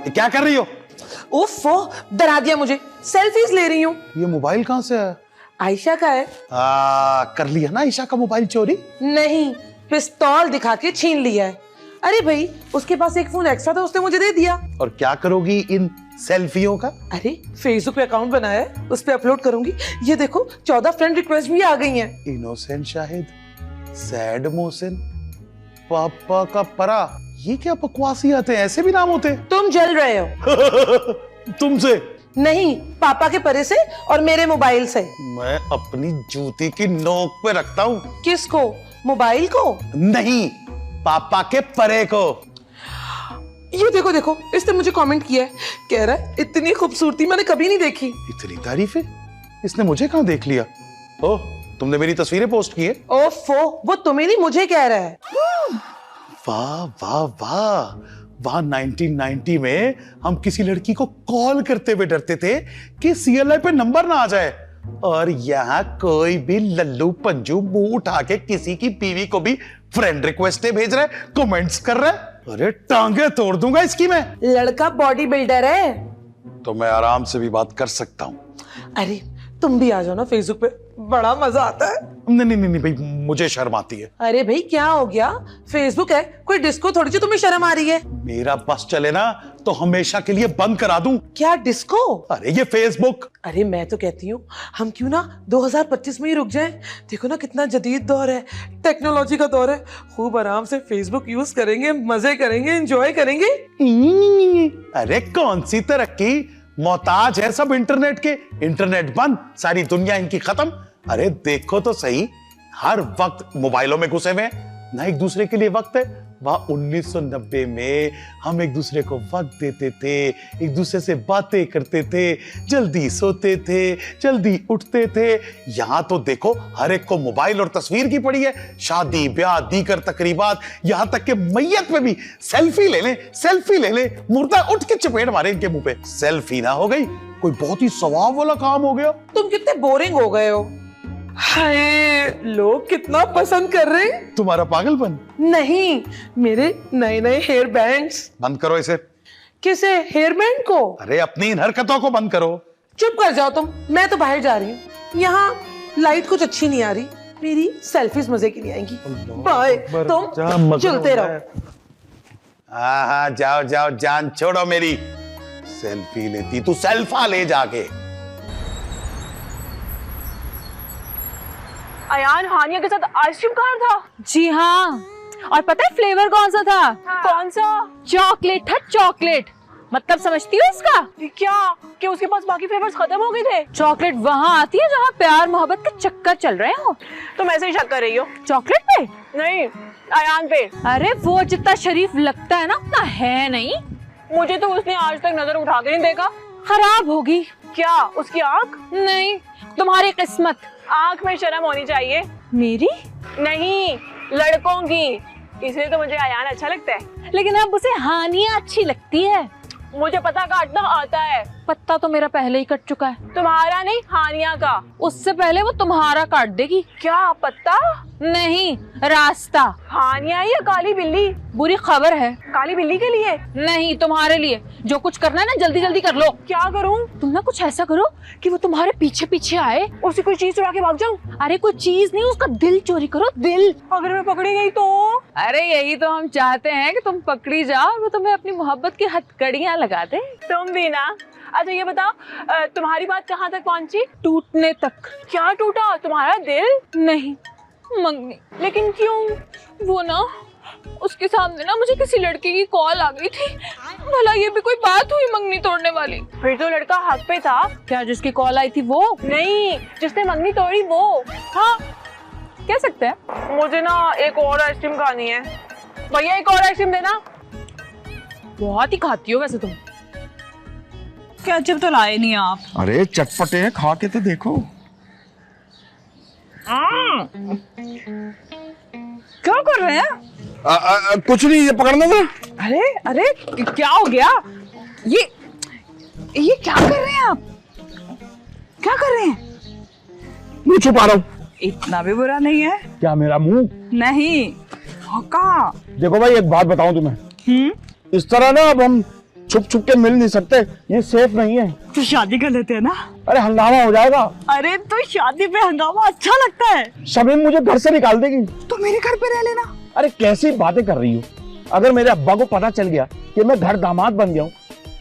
ये क्या कर रही हो? ओफो, डरा दिया मुझे। सेल्फीज ले रही हूँ। ये मोबाइल कहाँ से है? आयशा का है। कर लिया ना आयशा का मोबाइल चोरी? नहीं, पिस्तौल दिखा के छीन लिया है। अरे भाई, उसके पास एक फोन एक्स्ट्रा था, उसने मुझे दे दिया। और क्या करोगी इन सेल्फियों का? अरे फेसबुक पे अकाउंट बनाया है, उस पे अपलोड करूंगी। ये देखो 14 फ्रेंड रिक्वेस्ट भी आ गई हैं। इनोसेंट शाहिद, सैड मोहसिन, पापा का परा, ये क्या बकवासी आते हैं? ऐसे भी नाम होते? तुम जल रहे हो। तुमसे नहीं, पापा के परे से और मेरे मोबाइल से। मैं अपनी जूती की नोक पे रखता हूँ। किसको? मोबाइल को? नहीं, पापा के परे को। ये देखो देखो, इसने मुझे कमेंट किया है, कह रहा है इतनी खूबसूरती मैंने कभी नहीं देखी। इतनी तारीफें? इसने मुझे कहाँ देख लिया? ओह, तुमने मेरी तस्वीरें पोस्ट की है? ओफो, वो तुम्हें नहीं मुझे कह रहा है। वाह वाह वाह वाह। 1990 में हम किसी लड़की को कॉल करते हुए डरते थे कि CLI पे नंबर ना आ जाए, और यहाँ कोई भी लल्लू पंजू मुंह उठा के किसी की बीवी को भी फ्रेंड रिक्वेस्ट भेज रहा है, कमेंट्स कर रहा है। अरे टांगे तोड़ दूंगा इसकी मैं। लड़का बॉडी बिल्डर है तो मैं आराम से भी बात कर सकता हूँ। अरे तुम भी आ जाओ ना फेसबुक पे, बड़ा मजा आता है। नहीं नहीं नहीं भाई, मुझे शर्म आती है। अरे भाई क्या हो गया, फेसबुक है, कोई डिस्को थोड़ी सी तुम्हें शर्म आ रही है। मेरा बस चले ना तो हमेशा के लिए बंद करा दूं। क्या डिस्को? अरे ये फेसबुक। अरे मैं तो कहती हूँ हम क्यों ना 2025 में ही रुक जाएं। देखो ना कितना जदीद दौर है, टेक्नोलॉजी का दौर है। खूब आराम से फेसबुक यूज करेंगे, मजे करेंगे, एंजॉय करेंगे। अरे कौन सी तरक्की, मोहताज है सब इंटरनेट के। इंटरनेट बंद, सारी दुनिया इनकी खत्म। अरे देखो तो सही, हर वक्त मोबाइलों में घुसे हुए हैं, ना एक दूसरे के लिए वक्त है। वह 1990 में हम एक दूसरे को वक्त देते थे, एक दूसरे से बातें करते थे, जल्दी सोते थे, जल्दी उठते थे। यहाँ तो देखो हर एक को मोबाइल और तस्वीर की पड़ी है। शादी ब्याह दीगर तकरीबात, यहाँ तक कि मैयत में भी सेल्फी ले ले, सेल्फी ले ले, मुर्दा उठ के चपेट मारे इनके मुंह पे। सेल्फी ना हो गई, कोई बहुत ही सवाब वाला काम हो गया। तुम कितने बोरिंग हो गए हो। हाय, लोग कितना पसंद कर रहे हैं। तुम्हारा पागलपन? नहीं, मेरे नए नए हेयर बैंड्स। बंद करो इसे। किसे? हेयर बैंड को? अरे अपनी इन हरकतों को बंद करो। चुप कर जाओ तुम, मैं तो बाहर जा रही हूँ। यहाँ लाइट कुछ अच्छी नहीं आ रही, मेरी सेल्फीज मजे की नहीं आएंगी। बाय, तुम चलते रहो। हाँ जाओ जाओ, जान छोड़ो मेरी। सेल्फी लेती तू, सेल्फा ले जाके। अयान हानिया के साथ आइसक्रीम कहाँ था? जी हाँ, और पता है फ्लेवर कौन सा था? कौन सा? चॉकलेट था, चॉकलेट। मतलब समझती हो इसका? क्या उसके पास बाकी फ्लेवर्स खत्म हो गए थे? चॉकलेट वहाँ आती है जहाँ प्यार मोहब्बत के चक्कर चल रहे हो। तुम ऐसे ही शक कर रही हो। चॉकलेट पे नहीं, अयान पे। अरे वो जितना शरीफ लगता है ना उतना है नहीं। मुझे तो उसने आज तक नजर उठा के नहीं देखा। खराब होगी। क्या उसकी आँख? नहीं, तुम्हारी किस्मत। आँख में शर्म होनी चाहिए। मेरी नहीं, लड़कों की। इसलिए तो मुझे अयान अच्छा लगता है। लेकिन अब उसे हानिया अच्छी लगती है। मुझे पता काटना आता है। पत्ता तो मेरा पहले ही कट चुका है। तुम्हारा नहीं, हानिया का। उससे पहले वो तुम्हारा काट देगी। क्या पत्ता? नहीं, रास्ता। हानिया या काली बिल्ली? बुरी खबर है। काली बिल्ली के लिए? नहीं, तुम्हारे लिए। जो कुछ करना है ना जल्दी जल्दी कर लो। क्या करूं? तुम ना कुछ ऐसा करो कि वो तुम्हारे पीछे पीछे आए। उससे कोई चीज चुरा के भाग जाऊं? अरे कोई चीज नहीं, उसका दिल चोरी करो, दिल। अगर मैं पकड़ी गई तो? अरे यही तो हम चाहते हैं कि तुम पकड़ी जाओ और वो तुम्हें अपनी मोहब्बत की हथकड़ियां लगा दे। तुम भी ना। अच्छा ये बताओ, तुम्हारी बात कहाँ तक पहुँची? टूटने तक। क्या टूटा? तुम्हारा दिल? नहीं, मंगनी। लेकिन क्यों? वो ना, उसके सामने ना मुझे किसी लड़के की कॉल आ गई थी। भला ये भी कोई बात हुई मंगनी तोड़ने वाली? फिर तो लड़का हक पे था। क्या जिसकी कॉल आई थी वो? नहीं, जिसने मंगनी तोड़ी वो। हाँ, कह सकते हैं। मुझे ना एक और आइसक्रीम खानी है। भैया एक और आइसक्रीम देना। बहुत ही खाती हो वैसे तुम। क्या जब तो लाए नहीं आप? अरे चटपटे हैं, खा के तो देखो। क्या कर रहे हैं? कुछ नहीं, ये पकड़ना था। अरे अरे क्या हो गया? ये क्या कर रहे हैं आप? क्या कर रहे हैं? मुंह छुपा रहा हूँ। इतना भी बुरा नहीं है। क्या मेरा मुंह? नहीं। कहाँ? देखो भाई एक बात बताऊं तुम्हें। इस तरह ना अब हम छुप छुप के मिल नहीं सकते, ये सेफ नहीं है। तो शादी कर लेते हैं ना। अरे हंगामा हो जाएगा। अरे तो शादी पे हंगामा अच्छा लगता है। शमीम मुझे घर से निकाल देगी। तो मेरे घर पे रह लेना। अरे कैसी बातें कर रही हो, अगर मेरे अब्बा को पता चल गया कि मैं घर दामाद बन गया हूँ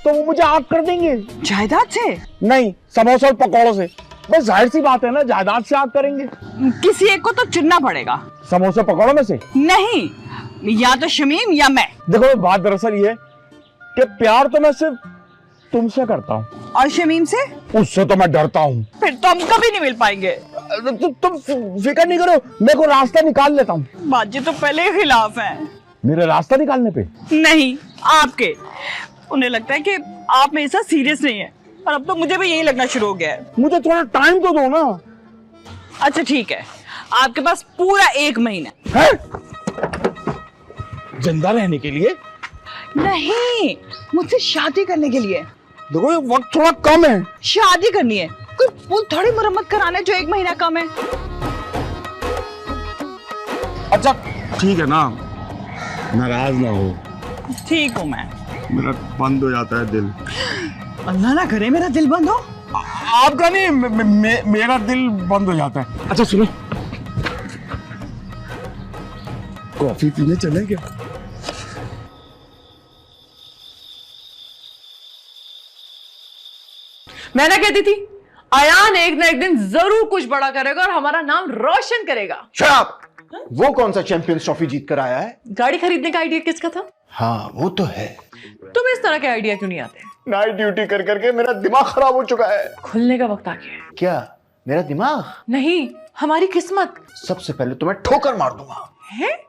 तो वो मुझे आग कर देंगे। जायदाद से? नहीं, समोसा और पकौड़ों से। बस जाहिर सी बात है ना, जायदाद से आग करेंगे। किसी एक को तो चुनना पड़ेगा। समोसे पकौड़ों में से? नहीं, या तो शमीम या मैं। देखो बात दरअसल ये कि प्यार तो मैं सिर्फ तुमसे करता हूँ। और शमीम से? उससे तो मैं डरता हूँ। फिर तो हम कभी नहीं मिल पाएंगे। तुम फिक्र नहीं करो, मैं को रास्ता निकाल लेता हूँ। बाजी तो पहले ही खिलाफ है। मेरे रास्ता निकालने पे? नहीं, आपके। उन्हें लगता है कि आप मेरे साथ सीरियस नहीं है, और अब तो मुझे भी यही लगना शुरू हो गया है। मुझे थोड़ा टाइम तो दो ना। अच्छा ठीक है, आपके पास पूरा 1 महीना है? जिंदा रहने के लिए? नहीं, मुझसे शादी करने के लिए। देखो ये वक्त थोड़ा कम है। शादी करनी है, कोई पुल थोड़ी मरम्मत कराने जो 1 महीना कम है। अच्छा ठीक है ना, नाराज ना हो। ठीक हूँ मैं। मेरा बंद हो जाता है दिल। अल्लाह ना करे मेरा दिल बंद हो। आपका नहीं, मेरा दिल बंद हो जाता है। अच्छा सुनो, कॉफी पीने चले क्या? मैं ना कहती थी अयान एक ना एक दिन जरूर कुछ बड़ा करेगा और हमारा नाम रोशन करेगा। शराब, वो कौन सा चैंपियंस ट्रॉफी जीत कर आया है? गाड़ी खरीदने का आइडिया किसका था? हाँ वो तो है। तुम्हें इस तरह के आइडिया क्यों नहीं आते? नाइट ड्यूटी कर करके मेरा दिमाग खराब हो चुका है। खुलने का वक्त आ गया है। क्या मेरा दिमाग? नहीं, हमारी किस्मत। सबसे पहले तो मैं ठोकर मार दूंगा। है?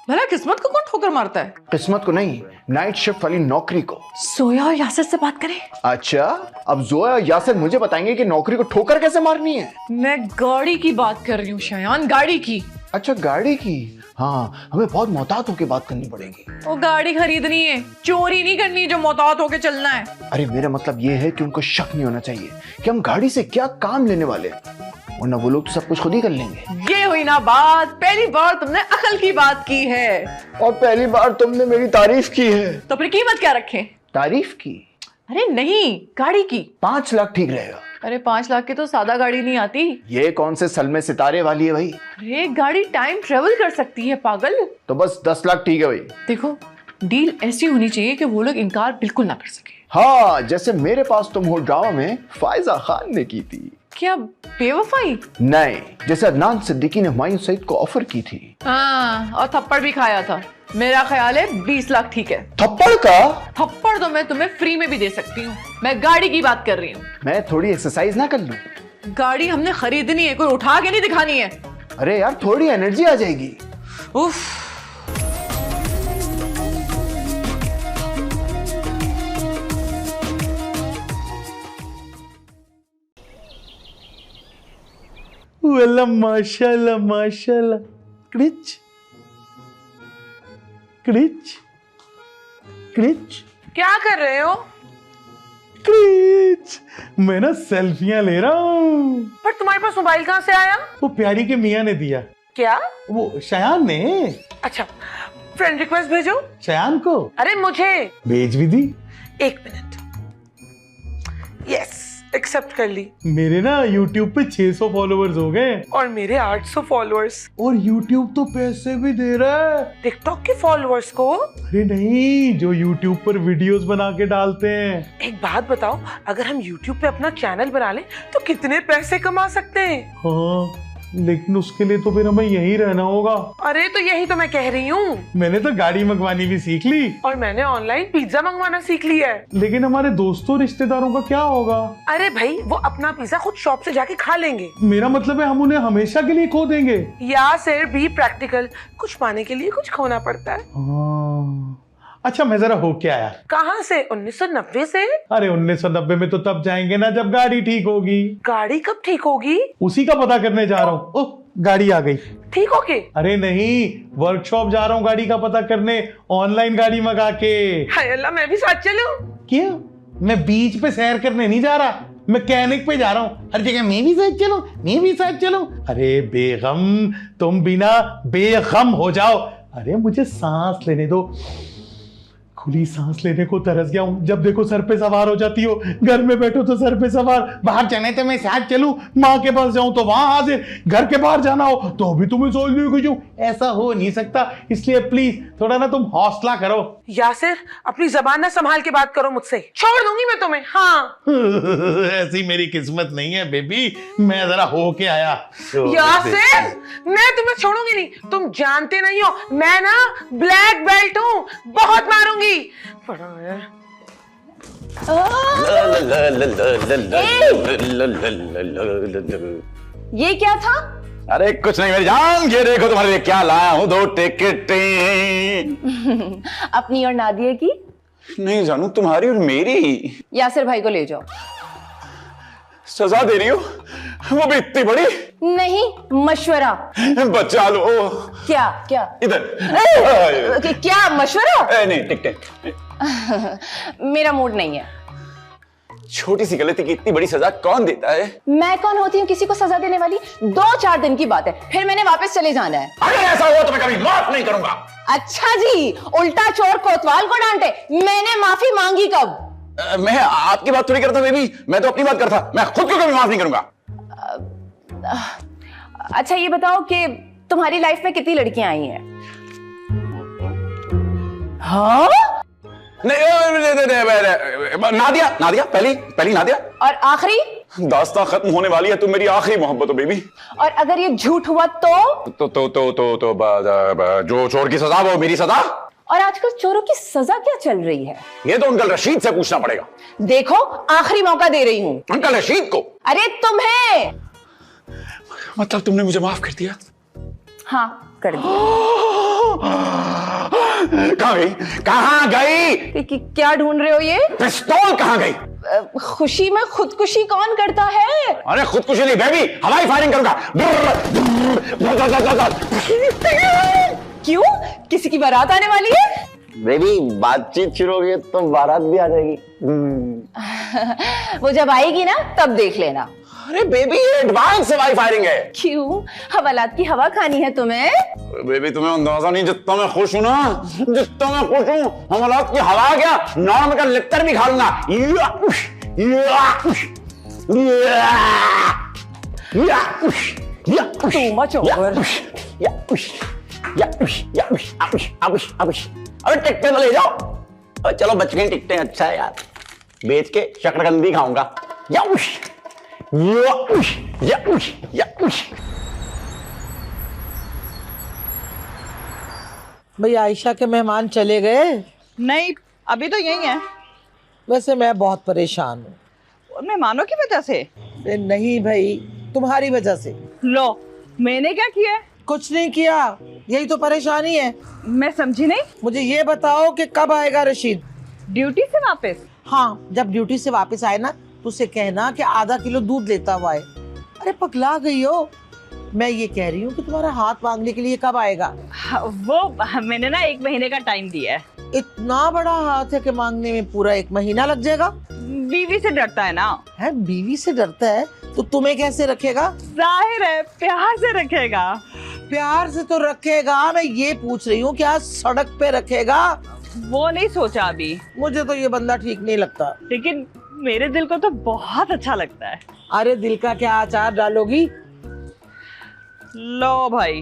भला किस्मत को कौन ठोकर मारता है? किस्मत को नहीं, नाइट शिफ्ट वाली नौकरी को। सोया और यासिर से बात करें। अच्छा, अब जोया और यासिर मुझे बताएंगे कि नौकरी को ठोकर कैसे मारनी है। मैं गाड़ी की बात कर रही हूँ शयान, गाड़ी की। अच्छा गाड़ी की? हाँ, हमें बहुत मोहतात होकर बात करनी पड़ेगी। वो गाड़ी खरीदनी है, चोरी नहीं करनी जो मोहतात होके चलना है। अरे मेरा मतलब ये है कि उनको शक नहीं होना चाहिए कि हम गाड़ी से क्या काम लेने वाले हैं, वरना वो लोग तो सब कुछ खुद ही कर लेंगे। ये हुई ना बात, पहली बार तुमने अकल की बात की है। और पहली बार तुमने मेरी तारीफ की है। तो फिर कीमत क्या रखें? तारीफ की? अरे नहीं, गाड़ी की। 5 लाख ठीक रहेगा। अरे 5 लाख की तो सादा गाड़ी नहीं आती। ये कौन से सलमे सितारे वाली है भाई? अरे गाड़ी टाइम ट्रेवल कर सकती है पागल। तो बस 10 लाख ठीक है भाई। देखो, डील ऐसी होनी चाहिए कि वो लोग इनकार बिल्कुल ना कर सके। हाँ, जैसे मेरे पास तुम हो ड्रामा में फायजा खान ने की थी। क्या बेवफाई? नहीं, जैसे अदनान सिद्दीकी ने हुमायूं सईद को ऑफर की थी। हाँ, और थप्पड़ भी खाया था। मेरा ख्याल है 20 लाख ठीक है। थप्पड़ का? थप्पड़ तो मैं तुम्हें फ्री में भी दे सकती हूँ। मैं गाड़ी की बात कर रही हूँ। मैं थोड़ी एक्सरसाइज ना कर लूं? गाड़ी हमने खरीदनी है, कोई उठा के नहीं दिखानी है। अरे यार थोड़ी एनर्जी आ जाएगी। उफ। वाला माशाल्लाह माशाल्लाह। क्रिच क्रिच क्रिच। क्या कर रहे हो? क्रिच। मैं ना सेल्फियां ले रहा हूँ। पर तुम्हारे पास मोबाइल कहाँ से आया? वो प्यारी के मियाँ ने दिया। क्या? वो शयान ने। अच्छा, फ्रेंड रिक्वेस्ट भेजो। शयान को? अरे मुझे। भेज भी दी। 1 मिनट। यस, एक्सेप्ट कर ली। मेरे ना YouTube पे 600 फॉलोवर्स हो गए। और मेरे 800 फॉलोअर्स। और YouTube तो पैसे भी दे रहा है। टिकटॉक के फॉलोअर्स को? अरे नहीं, जो YouTube पर वीडियोस बना के डालते हैं। एक बात बताओ, अगर हम YouTube पे अपना चैनल बना लें तो कितने पैसे कमा सकते हैं? हाँ, लेकिन उसके लिए तो फिर हमें यहीं रहना होगा। अरे तो यही तो मैं कह रही हूँ। मैंने तो गाड़ी मंगवानी भी सीख ली। और मैंने ऑनलाइन पिज्जा मंगवाना सीख लिया है। लेकिन हमारे दोस्तों रिश्तेदारों का क्या होगा? अरे भाई, वो अपना पिज्जा खुद शॉप से जाके खा लेंगे। मेरा मतलब है हम उन्हें हमेशा के लिए खो देंगे। या फिर बी प्रैक्टिकल, कुछ पाने के लिए कुछ खोना पड़ता है। हाँ। अच्छा मैं जरा होके आया। कहाँ से? 1990 से? अरे 1990 में तो तब जाएंगे ना जब गाड़ी ठीक होगी। गाड़ी कब ठीक होगी? उसी का पता करने जा रहा हूँ। ओह, गाड़ी आ गई। ठीक हो के? अरे नहीं, वर्कशॉप जा रहा हूँ गाड़ी का पता करने, ऑनलाइन गाड़ी मंगा के। हाय अल्लाह, मैं भी साथ चलूं? क्यों? मैं बीच पे सैर करने नहीं जा रहा, मैकेनिक पे जा रहा हूँ। हर जगह मैं भी साथ चलूं, मैं भी साथ चलूं। अरे बेगम, तुम बिना बेगम हो जाओ। अरे मुझे सांस लेने दो, खुली सांस लेने को तरस गया हूँ। जब देखो सर पे सवार हो जाती हो, घर में बैठो तो सर पे सवार, बाहर जाने तो मैं साथ चलूं, माँ के पास जाऊं तो वहां हाजिर, घर के बाहर जाना हो तो भी तुम्हें सोच लो कि ऐसा हो नहीं सकता। इसलिए प्लीज थोड़ा ना तुम हौसला करो। यासिर, अपनी जबान ना संभाल के बात करो मुझसे, छोड़ दूंगी मैं तुम्हें। हाँ ऐसी मेरी किस्मत नहीं है बेबी, मैं जरा हो के आया। यासिर, मैं तुम्हें छोड़ूंगी नहीं, तुम जानते नहीं हो मैं ना ब्लैक बेल्ट हूँ, बहुत मारूंगी। पड़ा है। ये क्या था? अरे कुछ नहीं मेरी जान, ये देखो तुम्हारे लिए क्या लाया हूँ, 2 टिकटें। अपनी और नादिया की? नहीं जानू, तुम्हारी और मेरी। यासिर भाई को ले जाओ। सजा दे रही हो, वो भी इतनी बड़ी? नहीं, मशवरा। बचा लो। क्या क्या? इधर। क्या मशवरा? नहीं, टिकटें। मेरा मूड नहीं है। छोटी सी गलती की इतनी बड़ी सजा कौन देता है? मैं कौन होती हूँ किसी को सजा देने वाली? 2-4 दिन की बात है, फिर मैंने वापस चले जाना है। अगर ऐसा हुआ तो मैं कभी माफ नहीं करूंगा। अच्छा जी, उल्टा चोर कोतवाल को डांटे, मैंने माफी मांगी कब? मैं आपकी बात थोड़ी करता बेबी, मैं तो अपनी बात करता। मैं खुद को कभी माफ नहीं करूंगा। अच्छा ये बताओ कि तुम्हारी लाइफ में कितनी लड़कियां आई हैं? हाँ? नादिया पहली नादिया। और आखिरी? दास्तां खत्म होने वाली है, तुम मेरी आखिरी मोहब्बत हो बेबी। और अगर ये झूठ हुआ तो जो चोर की सजा वो मेरी सजा। और आजकल चोरों की सजा क्या चल रही है? ये तो अंकल रशीद से पूछना पड़ेगा। देखो, आखिरी मौका दे रही हूँ। अंकल रशीद को? अरे तुम्हें। मतलब तुमने मुझे माफ कर दिया? हाँ, कर दिया। कहाँ गई? क्या ढूंढ रहे हो ये? पिस्तौल कहाँ गई? खुशी में खुदकुशी कौन करता है? अरे खुदकुशी नहीं बेबी, हवाई फायरिंग करूंगा। क्यों? किसी की बारात आने वाली है? बेबी बातचीत शुरू होगी तो बारात भी आ जाएगी। वो जब आएगी ना तब देख लेना। अरे बेबी ये एडवांस हवाई फायरिंग है। क्यों? हवालात की हवा खानी है तुम्हें? बेबी तुम्हें अंदाजा नहीं, जितना मैं खुश हूं ना, जितना मैं खुश हूं, हवालात की हवा क्या, नॉर्म का लिक्टर भी खा लूंगा। तू मच ओवर। अबे टिकटें तो ले जाओ। अबे चलो बच गई टिकटें, अच्छा है यार, बेच के शकरकंदी खाऊंगा। भैया आयशा के मेहमान चले गए? नहीं, अभी तो यही है। वैसे मैं बहुत परेशान हूँ। मेहमानों की वजह से? नहीं भाई, तुम्हारी वजह से। लो, मैंने क्या किया है? कुछ नहीं किया, यही तो परेशानी है। मैं समझी नहीं। मुझे ये बताओ कि कब आएगा रशीद ड्यूटी से वापस? हाँ, जब ड्यूटी से वापस आए ना तो उसे कहना कि आधा किलो दूध लेता हुआ आए। अरे पगला गई हो, मैं ये कह रही हूँ कि तुम्हारा हाथ मांगने के लिए कब आएगा? वो मैंने ना 1 महीने का टाइम दिया है। इतना बड़ा हाथ है कि मांगने में पूरा 1 महीना लग जाएगा? बीवी से डरता है ना। है, बीवी से डरता है तो तुम्हें कैसे रखेगा? जाहिर है प्यार से रखेगा। प्यार से तो रखेगा, मैं ये पूछ रही हूँ क्या सड़क पे रखेगा? वो नहीं सोचा अभी। मुझे तो ये बंदा ठीक नहीं लगता। लेकिन मेरे दिल को तो बहुत अच्छा लगता है। अरे दिल का क्या अचार डालोगी? लो भाई,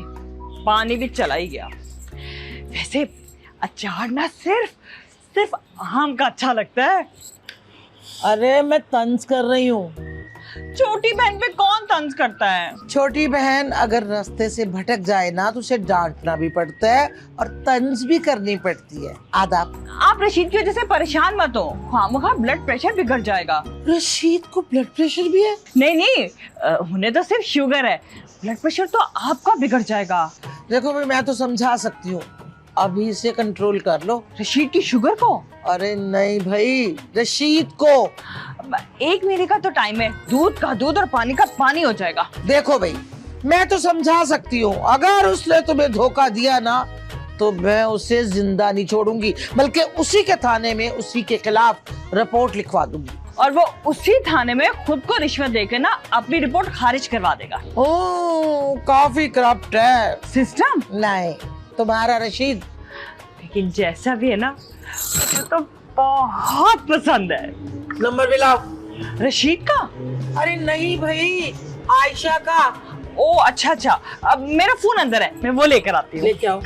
पानी भी चला ही गया। वैसे अचार ना सिर्फ आम का अच्छा लगता है। अरे मैं तंज कर रही हूँ। छोटी बहन पे कौन तंज करता है? छोटी बहन अगर रास्ते से भटक जाए ना तो उसे डांटना भी पड़ता है और तंज भी करनी पड़ती है। आदाब। आप रशीद की वजह से परेशान मत हो, खामखा ब्लड प्रेशर बिगड़ जाएगा। रशीद को ब्लड प्रेशर भी है? नहीं, उन्हें तो सिर्फ शुगर है, ब्लड प्रेशर तो आपका बिगड़ जाएगा। देखो भाई, मैं तो समझा सकती हूँ, अभी इसे कंट्रोल कर लो। रशीद की शुगर को? अरे नहीं भाई, रशीद को। 1 महीने का तो टाइम है, दूध का दूध और पानी का पानी हो जाएगा। देखो भाई, मैं तो समझा सकती हूँ, अगर उसने तुम्हें धोखा दिया ना तो मैं उसे जिंदा नहीं छोड़ूंगी, बल्कि उसी के थाने में उसी के खिलाफ रिपोर्ट लिखवा दूंगी। और वो उसी थाने में खुद को रिश्वत देकर ना अपनी रिपोर्ट खारिज करवा देगा। ओह, काफी करप्ट है सिस्टम। नहीं, तुम्हारा रशीद। लेकिन जैसा भी है ना, मुझे तो बहुत पसंद है। नंबर भी लाओ। रशीद का? अरे नहीं भाई, आयशा का। ओ अच्छा अच्छा, अब मेरा फोन अंदर है, मैं वो लेकर आती हूँ। लेके आओ।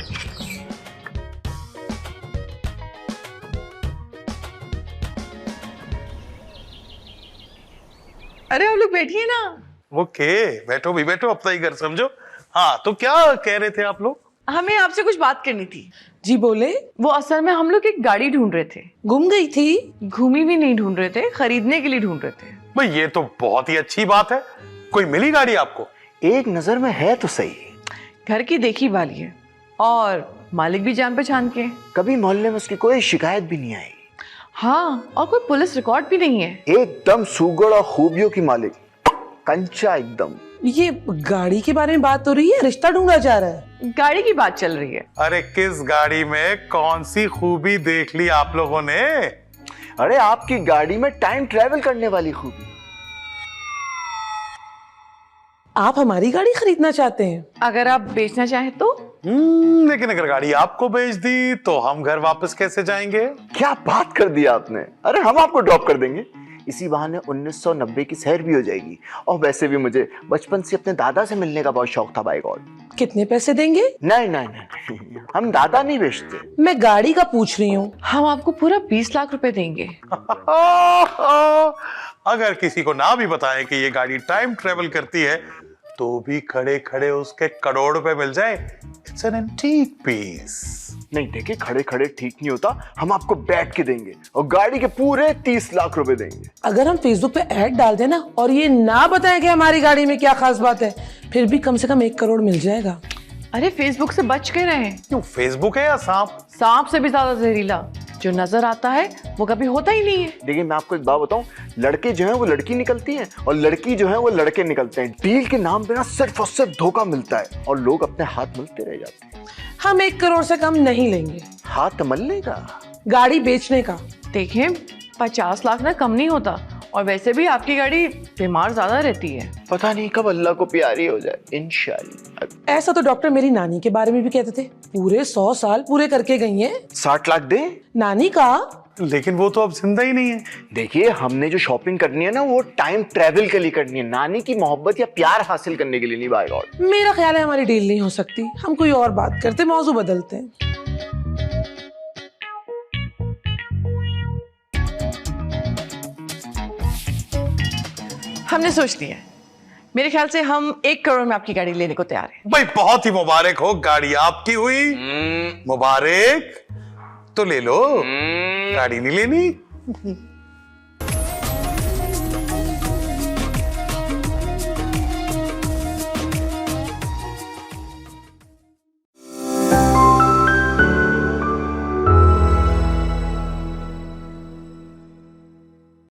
अरे आप लोग बैठिए ना। ओके, बैठो भी बैठो, अपना ही घर समझो। हाँ, तो क्या कह रहे थे आप लोग? हमें आपसे कुछ बात करनी थी। जी बोले। वो असल में हम लोग एक गाड़ी ढूंढ रहे थे। गुम गई थी? घूमी भी नहीं ढूंढ रहे थे, खरीदने के लिए ढूंढ रहे थे। भाई ये तो बहुत ही अच्छी बात है। कोई मिली गाड़ी आपको? एक नजर में है तो सही। घर की देखी वाली है और मालिक भी जान पहचान के। कभी मोहल्ले में उसकी कोई शिकायत भी नहीं आई। हाँ, और कोई पुलिस रिकॉर्ड भी नहीं है। एकदम सुगड़ और खूबियों की मालिक, कंचा एकदम। ये गाड़ी के बारे में बात हो रही है, रिश्ता ढूंढा जा रहा है? गाड़ी की बात चल रही है। अरे किस गाड़ी में कौन सी खूबी देख ली आप लोगों ने? अरे आपकी गाड़ी में टाइम ट्रेवल करने वाली खूबी। आप हमारी गाड़ी खरीदना चाहते हैं? अगर आप बेचना चाहें तो। लेकिन अगर गाड़ी आपको बेच दी तो हम घर वापस कैसे जाएंगे? क्या बात कर दी आपने। अरे हम आपको ड्रॉप कर देंगे, इसी बहाने 1990 की सैर भी हो जाएगी। और वैसे भी मुझे बचपन से अपने दादा से मिलने का बहुत शौक था। By God. कितने पैसे देंगे? नहीं नहीं नहीं, हम दादा नहीं बेचते। मैं गाड़ी का पूछ रही हूँ। हम आपको पूरा 20 लाख रुपए देंगे। अगर किसी को ना भी बताएं कि ये गाड़ी टाइम ट्रेवल करती है तो भी खड़े खड़े उसके करोड़ रुपए मिल जाए। It's an antique piece. नहीं देखिए, खड़े खड़े ठीक नहीं होता। हम आपको बैठ के देंगे और गाड़ी के पूरे 30 लाख रुपए देंगे। अगर हम फेसबुक पे ऐड डाल दें ना और ये ना बताएं कि हमारी गाड़ी में क्या खास बात है, फिर भी कम से कम 1 करोड़ मिल जाएगा। अरे फेसबुक से बच के रहें। क्यों, फेसबुक है या सांप? सांप से भी ज्यादा जहरीला। जो नजर आता है वो कभी होता ही नहीं है। देखिए मैं आपको एक बात बताऊं, लड़के जो हैं वो लड़की निकलती हैं और लड़की जो है वो लड़के निकलते हैं। डील के नाम पे ना सिर्फ और सिर्फ धोखा मिलता है और लोग अपने हाथ मलते रह जाते हैं। हम 1 करोड़ से कम नहीं लेंगे। हाथ मलने का? गाड़ी बेचने का। देखें, 50 लाख ना कम नहीं होता। और वैसे भी आपकी गाड़ी बीमार ज्यादा रहती है। पता नहीं कब अल्लाह को प्यारी हो जाए, इंशाल्लाह। ऐसा तो डॉक्टर मेरी नानी के बारे में भी कहते थे। पूरे 100 साल पूरे करके गई हैं। 60 लाख दे नानी का? लेकिन वो तो अब जिंदा ही नहीं है। देखिए हमने जो शॉपिंग करनी है ना वो टाइम ट्रेवल के लिए करनी है, नानी की मोहब्बत या प्यार हासिल करने के लिए नहीं। By God. मेरा ख्याल है हमारी डील नहीं हो सकती। हम कोई और बात करते, मौजू बदलते हैं। हमने सोच लिया है। मेरे ख्याल से हम 1 करोड़ में आपकी गाड़ी लेने को तैयार हैं। भाई बहुत ही मुबारक हो, गाड़ी आपकी हुई। मुबारक। तो ले लो, गाड़ी नहीं लेनी?